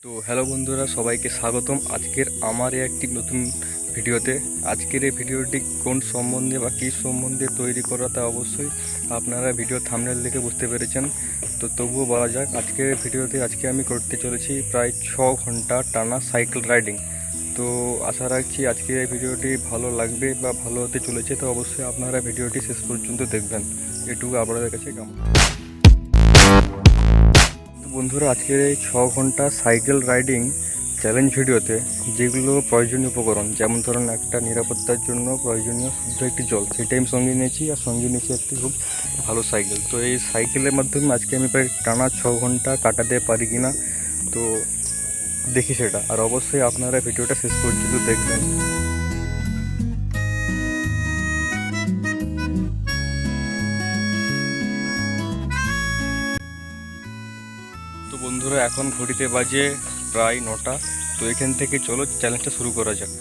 তো হ্যালো বন্ধুরা, সবাইকে স্বাগতম আজকের আমার একটি নতুন ভিডিওতে। আজকের এই ভিডিওটি কোন সম্বন্ধে বা কী সম্বন্ধে তৈরি করা তা অবশ্যই আপনারা ভিডিও থাম্বনেল দেখে বুঝতে পেরেছেন। তো তবুও বলা যাক, আজকের ভিডিওতে আজকে আমি করতে চলেছি প্রায় 6 ঘন্টা টানা সাইকেল রাইডিং। তো আশা রাখছি আজকের এই ভিডিওটি ভালো লাগবে বা ভালো হতে চলেছে। তো অবশ্যই আপনারা ভিডিওটি শেষ পর্যন্ত দেখবেন, এটুকু আপনাদের কাছে কেমন। বন্ধুরা, আজকের এই 6 ঘন্টা সাইকেল রাইডিং চ্যালেঞ্জ ভিডিওতে যেগুলো প্রয়োজনীয় উপকরণ, যেমন ধরুন একটা নিরাপত্তার জন্য প্রয়োজনীয় শুদ্ধ একটি জল, সেটাই আমি সঙ্গে নিয়েছি। আর সঙ্গে নিয়েছি একটি খুব ভালো সাইকেল। তো এই সাইকেলের মাধ্যমে আজকে আমি প্রায় টানা 6 ঘন্টা কাটাতে পারি কিনা তো দেখি সেটা। আর অবশ্যই আপনারা ভিডিওটা শেষ পর্যন্ত দেখবেন। তো বন্ধুরা, এখন ঘড়িতে বাজে প্রায় 9টা। তো এখান থেকে চলো চ্যালেঞ্জটা শুরু করা যাক।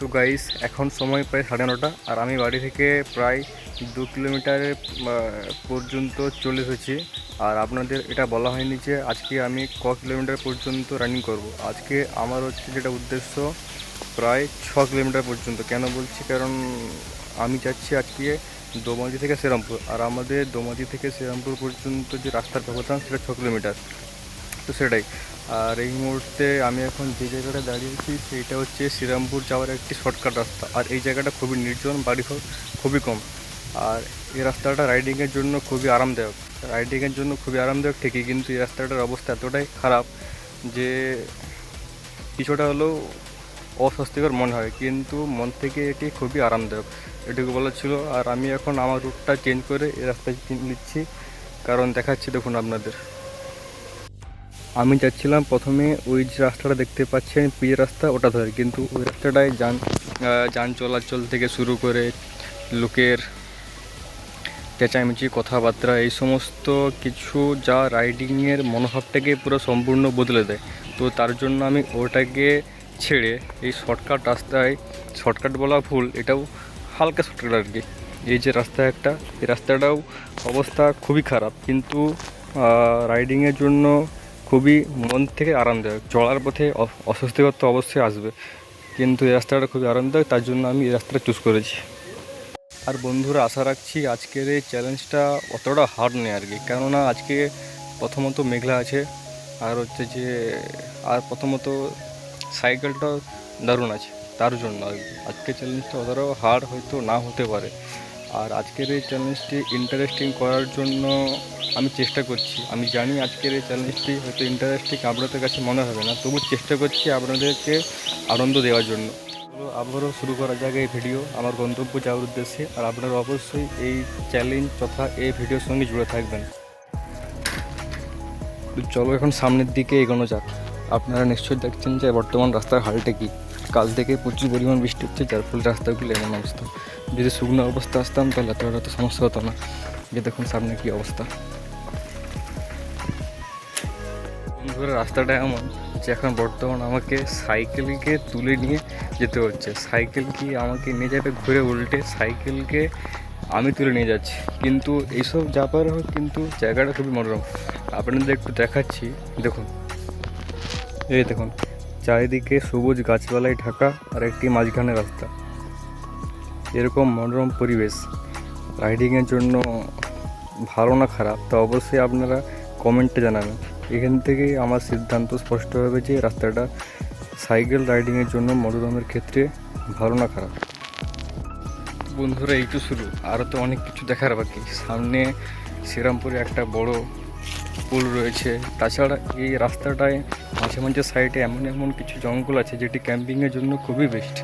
তো গাইস, এখন সময় প্রায় 9:30, আর আমি বাড়ি থেকে প্রায় 2 কিলোমিটার পর্যন্ত চলে এসেছি। আর আপনাদের এটা বলা হয়নি যে আজকে আমি কিলোমিটার পর্যন্ত রানিং করব। আজকে আমার হচ্ছে যেটা উদ্দেশ্য, প্রায় 6 কিলোমিটার পর্যন্ত। কেন বলছি, কারণ আমি যাচ্ছি আজকে দোমাজি থেকে শ্রীরামপুর, আর আমাদের দোমাজি থেকে শ্রীরামপুর পর্যন্ত যে রাস্তার ব্যবধান সেটা 6 কিলোমিটার। তো সেটাই। আর এই মুহূর্তে আমি এখন যে জায়গাটা দাঁড়িয়েছি সেইটা হচ্ছে শ্রীরামপুর যাওয়ার একটি শর্টকাট রাস্তা। আর এই জায়গাটা খুবই নির্জন, বাড়িঘর খুবই কম। আর এই রাস্তাটা রাইডিংয়ের জন্য খুবই আরামদায়ক। ঠিকই, কিন্তু এই রাস্তাটার অবস্থা এতটাই খারাপ যে কিছুটা হলেও অস্বস্তিকর মনে হয়, কিন্তু মন থেকে এটি খুবই আরামদায়ক, এটুকু বলার ছিল। আর আমি এখন আমার রুটটা চেঞ্জ করে এই রাস্তায় নিচ্ছি, কারণ দেখাচ্ছি দেখুন আপনাদের। আমি যাচ্ছিলাম প্রথমে ওই যে রাস্তাটা দেখতে পাচ্ছেন পিচ রাস্তা, ওটা ধরে, কিন্তু ওই রাস্তাটায় যান চলাচল থেকে শুরু করে লোকের চেঁচামেচি, কথাবার্তা, এই সমস্ত কিছু যা রাইডিংয়ের মনোভাবটাকে পুরো সম্পূর্ণ বদলে দেয়। তো তার জন্য আমি ওটাকে ছেড়ে এই শর্টকাট রাস্তায়, শর্টকাট বলা ভুল, এটাও হালকা শর্টকাট আর কি, এই যে রাস্তা একটা, এই রাস্তাটাও অবস্থা খুবই খারাপ, কিন্তু রাইডিংয়ের জন্য খুবই মন থেকে আরামদায়ক। চলার পথে অস্বস্তিকর তো অবশ্যই আসবে, কিন্তু এই রাস্তাটা খুবই আরামদায়ক, তার জন্য আমি এই রাস্তাটা চুজ করেছি। আর বন্ধুরা, আশা রাখছি আজকের এই চ্যালেঞ্জটা অতটা হার্ড নেই আর কি, কেননা আজকে প্রথমত মেঘলা আছে, আর হচ্ছে যে প্রথমত সাইকেলটা দারুণ আছে, তার জন্য আর কি আজকের চ্যালেঞ্জটা অতটাও হার্ড হয়তো না হতে পারে। আর আজকের এই চ্যালেঞ্জটি ইন্টারেস্টিং করার জন্য আমি চেষ্টা করছি। আমি জানি আজকের এই চ্যালেঞ্জটি হয়তো ইন্টারেস্টিং আপনাদের কাছে মনে হবে না, তবু চেষ্টা করছি আপনাদেরকে আনন্দ দেওয়ার জন্য। আবারও শুরু করা যাক এই ভিডিও আমার গন্তব্য যাওয়ার উদ্দেশ্যে। আর আপনারা অবশ্যই এই চ্যালেঞ্জ তথা এই ভিডিওর সঙ্গে জুড়ে থাকবেন। চলো এখন সামনের দিকে এগোনো যাক। আপনারা নিশ্চয়ই দেখছেন যে বর্তমান রাস্তার হালটা কি। কাল থেকে প্রচুর পরিমাণ বৃষ্টি হচ্ছে, যার ফলে রাস্তাগুলো এমন অবস্থা। যদি শুকনো অবস্থা আসতাম তাহলে এতটা তো সমস্যা হতো না। যে দেখুন সামনে কী অবস্থা। বন্ধুরা, রাস্তাটা এমন যে এখন বর্তমান আমাকে সাইকেলকে তুলে নিয়ে যেতে হচ্ছে। সাইকেল কি আমাকে নিয়ে যাবে ঘুরে, উল্টে সাইকেলকে আমি তুলে নিয়ে যাচ্ছি। কিন্তু এইসব ব্যাপার হোক, কিন্তু জায়গাটা খুবই মনোরম। আপনাদের একটু দেখাচ্ছি, দেখুন, এই দেখুন চারিদিকে সবুজ গাছপালায় ঢাকা, আর একটি মাঝখানে রাস্তা। এরকম মনোরম পরিবেশ রাইডিংয়ের জন্য ভালো না খারাপ তা অবশ্যই আপনারা কমেন্টে জানাবেন। এখান থেকেই আমার সিদ্ধান্ত স্পষ্ট হবে যে রাস্তাটা সাইকেল রাইডিংয়ের জন্য মনোরমের ক্ষেত্রে ভালো না খারাপ? বন্ধুরা, এই তো শুরু, আরও তো অনেক কিছু দেখার বাকি। সামনে শ্রীরামপুরে একটা বড় পুল রয়েছে। তাছাড়া এই রাস্তাটায় মাঝে মাঝে সাইডে এমন এমন কিছু জঙ্গল আছে যেটি ক্যাম্পিংয়ের জন্য খুবই বেস্ট।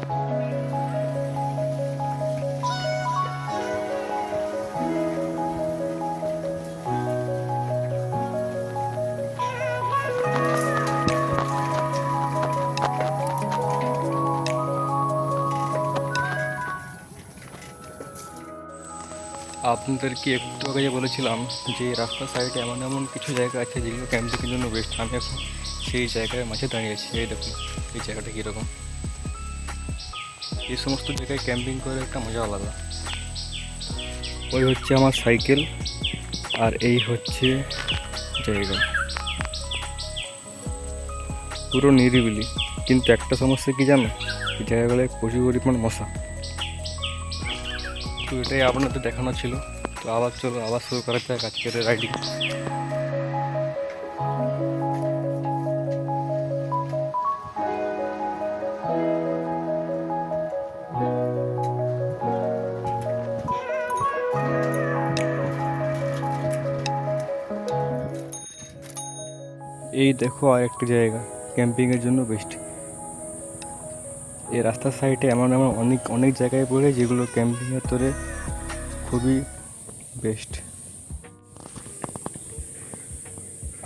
আপনাদেরকে একটু আগে বলেছিলাম যে রাস্তার সাইডে এমন এমন কিছু জায়গা আছে যেগুলো ক্যাম্পিংয়ের জন্য বেস্ট। আমি এখন সেই জায়গায় মাঝে দাঁড়িয়ে আছি। এই দেখুন এই জায়গাটা কীরকম। এই সমস্ত জায়গায় ক্যাম্পিং করে একটা মজা আলাদা। ওই হচ্ছে আমার সাইকেল, আর এই হচ্ছে জায়গা, পুরো নিরিবিলি। কিন্তু একটা সমস্যা কি জানো, এই জায়গাগুলোয় প্রচুর পরিমাণ মশা। তো এটাই আপনাদের দেখানো ছিল। তো আবার চলো, আবার শুরু করা যাক আজকের রাইডিং। এই দেখো আর একটি জায়গা ক্যাম্পিংয়ের জন্য বেস্ট। এই রাস্তার সাইডে এমন এমন অনেক অনেক জায়গায় পড়ে যেগুলো ক্যাম্পিংয়ের তোরে খুবই বেস্ট।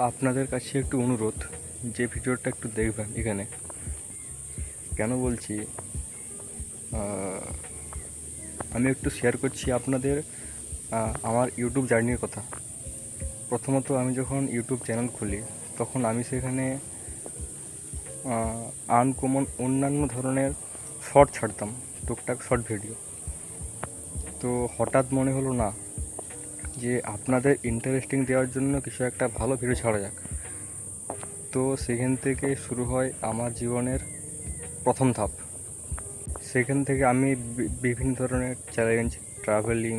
আপনাদের কাছে একটু অনুরোধ যে ভিডিওটা একটু দেখবেন। এখানে কেন বলছি, আমি একটু শেয়ার করছি আপনাদের আমার ইউটিউব জার্নির কথা। প্রথমত আমি যখন ইউটিউব চ্যানেল খুলি তখন আমি সেখানে আনকমন অন্যান্য ধরনের শর্ট ছাড়তাম, টুকটাক শর্ট ভিডিও। তো হঠাৎ মনে হলো না যে আপনাদের ইন্টারেস্টিং দেওয়ার জন্য কিছু একটা ভালো ভিডিও ছাড়া যাক। তো সেখান থেকে শুরু হয় আমার জীবনের প্রথম ধাপ। সেখান থেকে আমি বিভিন্ন ধরনের চ্যালেঞ্জ, ট্রাভেলিং,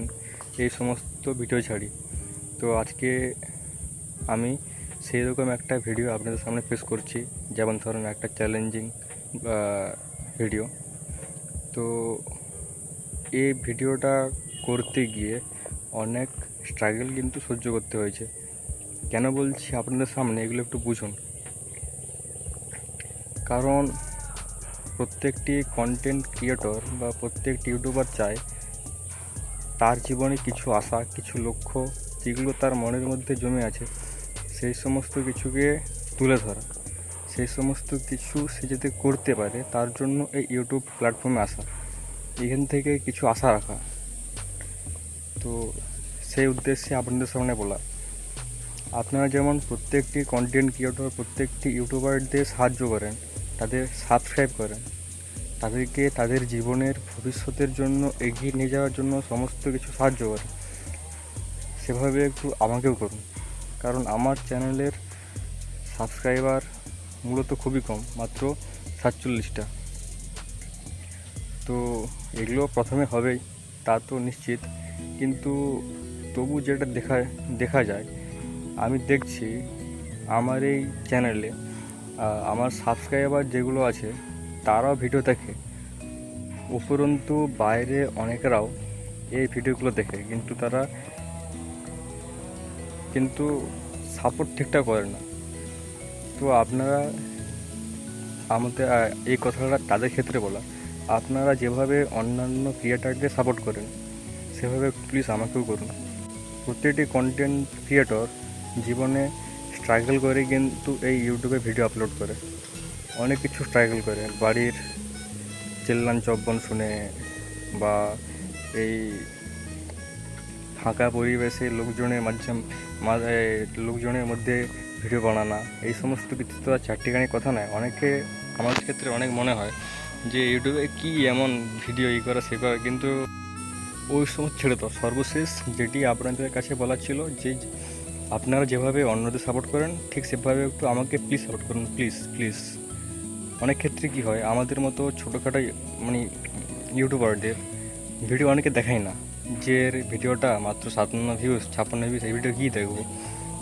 এই সমস্ত ভিডিও ছাড়ি। তো আজকে আমি সেই রকম একটা ভিডিও আপনাদের সামনে পেশ করছি, যেমন ধরুন একটা চ্যালেঞ্জিং ভিডিও। তো এই ভিডিওটা করতে গিয়ে অনেক স্ট্রাগল কিন্তু সহ্য করতে হয়েছে। কেন বলছি আপনাদের সামনে, এগুলো একটু বুঝুন। কারণ প্রত্যেকটি কন্টেন্ট ক্রিয়েটর বা প্রত্যেকটি ইউটিউবার চায় তার জীবনে কিছু আশা, কিছু লক্ষ্য যেগুলো তার মনের মধ্যে জমে আছে, সেই সমস্ত কিছুকে তুলে ধরা, সেই সমস্ত কিছু সে যাতে করতে পারে তার জন্য এই ইউটিউব প্ল্যাটফর্মে আসা, এখান থেকে কিছু আশা রাখা। তো সেই উদ্দেশ্যে আপনাদের সামনে বলা, আপনারা যেমন প্রত্যেকটি কন্টেন্ট ক্রিয়েটর, প্রত্যেকটি ইউটিউবারদের সাহায্য করেন, তাদের সাবস্ক্রাইব করেন, তাদেরকে তাদের জীবনের ভবিষ্যতের জন্য এগিয়ে নিয়ে যাওয়ার জন্য সমস্ত কিছু সাহায্য করেন, সেভাবে একটু আমাকেও করুন। কারণ আমার চ্যানেলের সাবস্ক্রাইবার মূলত খুবই কম, মাত্র 47টা। তো এগুলো প্রথমে হবেই তা তো নিশ্চিত, কিন্তু তবু যেটা দেখা যায়, আমি দেখছি আমার এই চ্যানেলে আমার সাবস্ক্রাইবার যেগুলো আছে তারাও ভিডিও দেখে, উপরন্তু বাইরে অনেকেরাও এই ভিডিওগুলো দেখে, কিন্তু তারা সাপোর্ট ঠিকঠাক করে না। তো আপনারা আমাদের এই কথাটা তাদের ক্ষেত্রে বলা, আপনারা যেভাবে অন্যান্য ক্রিয়েটারদের সাপোর্ট করেন সেভাবে প্লিজ আমাকেও করুন। প্রত্যেকটি কন্টেন্ট ক্রিয়েটর জীবনে স্ট্রাগল করে কিন্তু এই ইউটিউবে ভিডিও আপলোড করে, অনেক কিছু স্ট্রাগল করে, বাড়ির চেল্লান চব্বন শুনে বা এই ফাঁকা পরিবেশে লোকজনের মধ্যে ভিডিও বানানো, এই সমস্ত কিছু তো আর চারটিখানি কথা নয়। অনেকে আমার ক্ষেত্রে অনেক মনে হয় যে ইউটিউবে কি এমন ভিডিও করা সে করা, কিন্তু ওই সময় ছেড়ে দাও। সর্বশেষ যেটি আপনাদের কাছে বলা ছিল যে আপনারা যেভাবে অন্যদের সাপোর্ট করেন ঠিক সেভাবে একটু আমাকে প্লিজ সাপোর্ট করুন, প্লিজ প্লিজ। অনেক ক্ষেত্রে কি হয়, আমাদের মতো ছোটোখাটো ইউটিউবারদের ভিডিও অনেকে দেখায় না, যে ভিডিওটা মাত্র 57 ভিউজ 56 ভিউজ, এই ভিডিও কী দেখবো।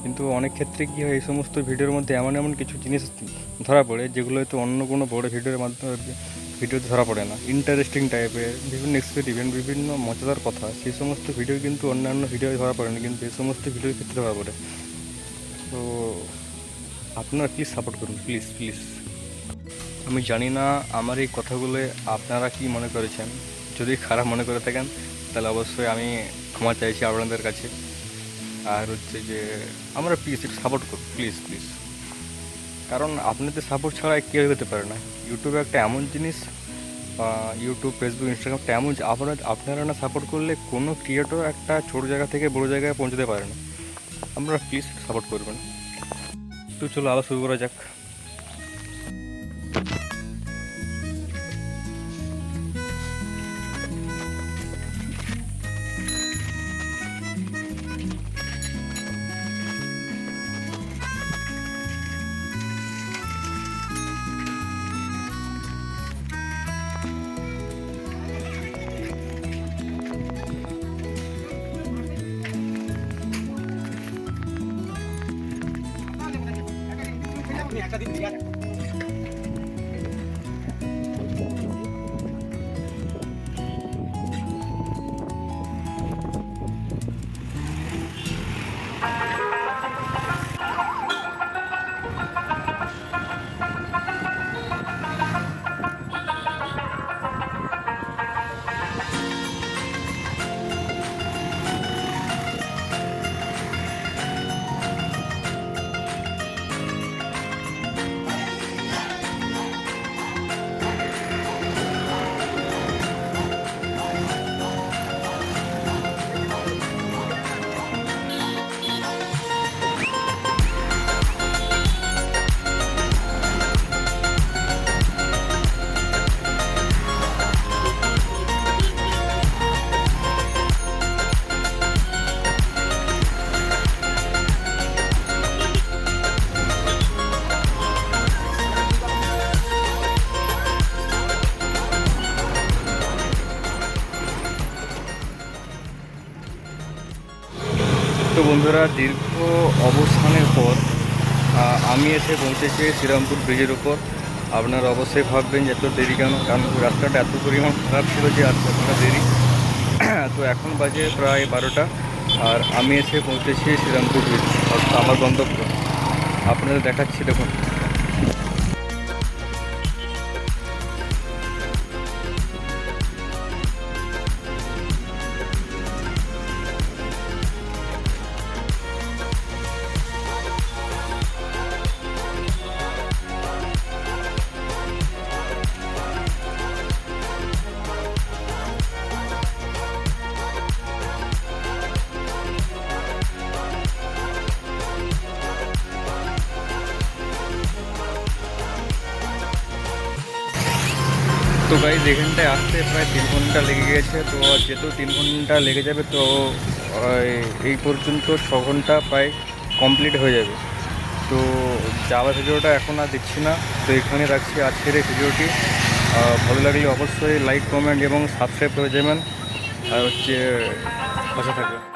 কিন্তু অনেক ক্ষেত্রে কী হয়, এই সমস্ত ভিডিওর মধ্যে এমন এমন কিছু জিনিস ধরা পড়ে যেগুলো হয়তো অন্য কোনো বড় ভিডিওর মাধ্যমে ভিডিওতে ধরা পড়ে না। ইন্টারেস্টিং টাইপের বিভিন্ন এক্সপেরিমেন্ট, বিভিন্ন মজাদার কথা, সেই সমস্ত ভিডিও কিন্তু অন্যান্য ভিডিও ধরা পড়ে না, কিন্তু এই সমস্ত ভিডিওর ক্ষেত্রে ধরা পড়ে। তো আপনারা প্লিজ সাপোর্ট করুন, প্লিজ প্লিজ। আমি জানি না আমার এই কথাগুলো আপনারা কি মনে করেছেন, যদি খারাপ মনে করে থাকেন তাহলে অবশ্যই আমি ক্ষমা চাইছি আপনাদের কাছে। আর হচ্ছে যে আমরা প্লিজ একটু সাপোর্ট করুন, প্লিজ প্লিজ, কারণ আপনাদের সাপোর্ট ছাড়া কেউ হতে পারে না। ইউটিউবে একটা এমন জিনিস, ইউটিউব, ফেসবুক, ইনস্টাগ্রাম একটা এমন, আপনারা না সাপোর্ট করলে কোনো ক্রিয়েটর একটা ছোটো জায়গা থেকে বড়ো জায়গায় পৌঁছতে পারে না। আপনারা প্লিজ সাপোর্ট করবেন। তো চলো আবার শুরু করা যাক। তো বন্ধুরা, দীর্ঘ অবস্থানের পর আমি এসে পৌঁছেছি শ্রীরামপুর ব্রিজের উপর। আপনারা অবশ্যই ভাববেন যে এত দেরি কেন, কারণ রাস্তাটা এত পরিমাণ খারাপ ছিল যে আর কতটা দেরি। তো এখন বাজে প্রায় 12টা, আর আমি এসে পৌঁছেছি শ্রীরামপুর ব্রিজ, আমার গন্তব্য। আপনাদের দেখাচ্ছি, দেখুন। তো গাইজ, এখানটায় আসতে প্রায় 3 ঘন্টা লেগে গেছে। তো যেহেতু 3 ঘন্টা লেগে যাবে, তো এই পর্যন্ত 6 ঘন্টা প্রায় কমপ্লিট হয়ে যাবে। তো যাওয়া ভিডিওটা এখন আর দিচ্ছি না, তো এখানে রাখছি আজকের এই ভিডিওটি। ভালো লাগলে অবশ্যই লাইক, কমেন্ট এবং সাবস্ক্রাইব করে যাবেন, আর হচ্ছে পাশে থাকবে।